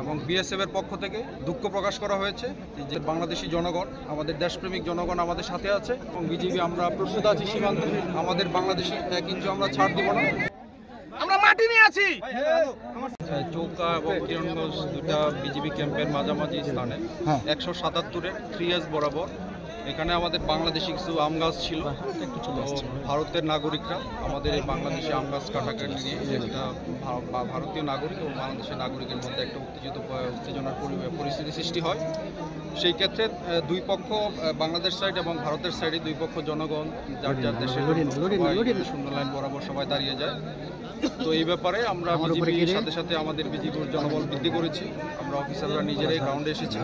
এবং বিএসএফ এর পক্ষ থেকে দুঃখ প্রকাশ করা হয়েছে যে বাংলাদেশি জনগণ, আমাদের দেশপ্রেমিক জনগণ আমাদের সাথে আছে এবং বিজিবি আমরা প্রস্তুত আছি সীমান্তে। আমাদের বাংলাদেশি 1 ইঞ্চি আমরা ছাড় দিব না। আমরা মাটি নিয়ে আছি। চৌকা এবং কিরণগঞ্জ দুটা বিজিবি ক্যাম্পের মাঝামাঝি স্থানে 177-এর 3S বরাবর এখানে আমাদের বাংলাদেশি কিছু আম গাছ ছিল। ভারতের নাগরিকরা আমাদের এই বাংলাদেশি আম গাছ কাটাকাটি নিয়ে একটা ভারতীয় নাগরিক এবং বাংলাদেশের নাগরিকের মধ্যে একটা উত্তেজনার পরিস্থিতি সৃষ্টি হয়। সেই ক্ষেত্রে দুই পক্ষ, বাংলাদেশ সাইড এবং ভারতের সাইডে দুই পক্ষ জনগণ যার যার দেশের শূন্য লাইন বরাবর সবাই দাঁড়িয়ে যায়। তো এই ব্যাপারে আমরা বিজিবির সাথে সাথে আমাদের বিজিবির জনবল বৃদ্ধি করেছি। আমরা অফিসাররা নিজেরাই গ্রাউন্ডে এসেছি।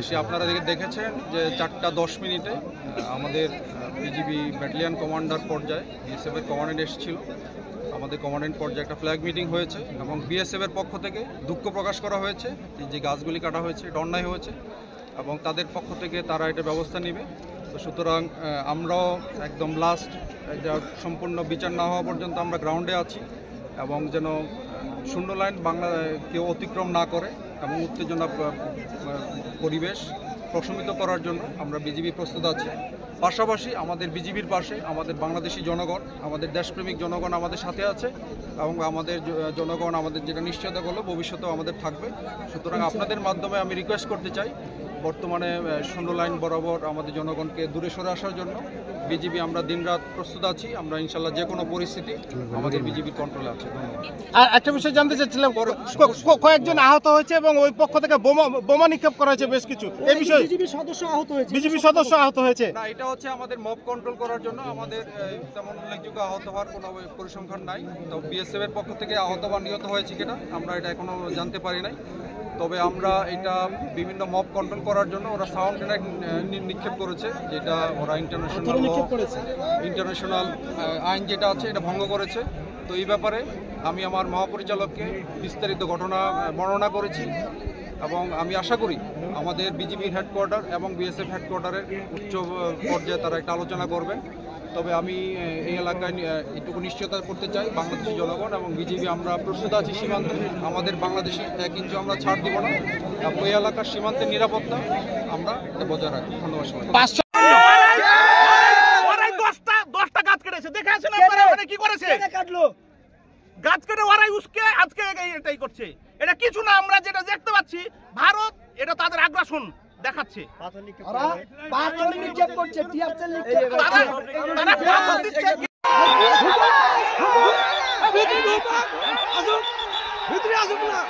এসে আপনারা দেখেছেন যে 4:10 আমাদের বিজিবি ব্যাটালিয়ন কমান্ডার পর্যায়ে বিএসএফ এর কমান্ডেন্ট এসেছিল। আমাদের কমান্ডেন্ট পর্যায়ে একটা ফ্ল্যাগ মিটিং হয়েছে এবং বিএসএফ এর পক্ষ থেকে দুঃখ প্রকাশ করা হয়েছে যে গাছগুলি কাটা হয়েছে, এটা অন্যায় হয়েছে এবং তাদের পক্ষ থেকে তারা এটা ব্যবস্থা নেবে। তো সুতরাং আমরাও একদম লাস্ট এটা সম্পূর্ণ বিচার না হওয়া পর্যন্ত আমরা গ্রাউন্ডে আছি এবং যেন শূন্য লাইন কেউ অতিক্রম না করে এবং উত্তেজনা পরিবেশ প্রশমিত করার জন্য আমরা বিজিবি প্রস্তুত আছি। পাশাপাশি আমাদের বিজিবির পাশে আমাদের বাংলাদেশি জনগণ, আমাদের দেশপ্রেমিক জনগণ আমাদের সাথে আছে এবং আমাদের জনগণ আমাদের যেটা নিশ্চয়তা করলো ভবিষ্যতেও আমাদের থাকবে। সুতরাং আপনাদের মাধ্যমে আমি রিকোয়েস্ট করতে চাই, বর্তমানে শূন্য লাইন বরাবর আমাদের জনগণকে দূরে সরে আসার জন্য বিজিবি আমরা দিনরাত প্রস্তুত আছি। আমরা ইনশাল্লাহ যে কোনো পরিস্থিতি আমাদের বিজিবির কন্ট্রোলে আছে। আর একটা বিষয় জানতে চাচ্ছিলাম, কয়েকজন আহত হয়েছে এবং ওই পক্ষ থেকে বোমা নিক্ষেপ করা হয়েছে বেশ কিছু, এই বিষয়ে বিজিবি সদস্য আহত হয়েছে। না, এটা হচ্ছে আমাদের মব কন্ট্রোল করার জন্য, আমাদের তেমন উল্লেখযোগ্য আহত হওয়ার কোনো পরিসংখ্যান নাই। তো বিএসএফ এর পক্ষ থেকে আহত বা নিহত হয়েছে কিনা আমরা এটা এখনো জানতে পারি নাই। তবে আমরা এটা বিভিন্ন মব কন্ট্রোল করার জন্য ওরা সাউন্ড গ্রেনেড নিক্ষেপ করেছে, যেটা ওরা ইন্টারন্যাশনাল আইন যেটা আছে এটা ভঙ্গ করেছে। তো এই ব্যাপারে আমি আমার মহাপরিচালককে বিস্তারিত ঘটনা বর্ণনা করেছি এবং আমি আশা করি আমাদের বিজিবির হেডকোয়ার্টার এবং বিএসএফ হেডকোয়ার্টারের উচ্চ পর্যায়ে তারা একটা আলোচনা করবেন। তবে আমি এই এলাকায় এটুকু নিশ্চয়তা করতে চাই, বাংলাদেশি জনগণ এবং বিজিবি আমরা প্রস্তুত আছি সীমান্তে। আমাদের বাংলাদেশি 1 ইঞ্চি আমরা ছাড় দিব না। ওই এলাকার সীমান্তের নিরাপত্তা আমরা বজায় রাখবো। ধন্যবাদ সবাই। 10টা গাছ কেটেছে, দেখে আছেন আপনারা ওখানে কি করেছে? গাছ কেটে ওরাই উস্কে আজকে এটাই করছে। এটা কিছু না, আমরা যেটা দেখতে পাচ্ছি ভারত এটা তাদের আগ্রাসন দেখাচ্ছে। পাথর নিক্ষেপ করছে, টিয়ার তেল নিক্ষেপ করছে। তারা পাথর দিচ্ছে। ভিতরে আসুন না।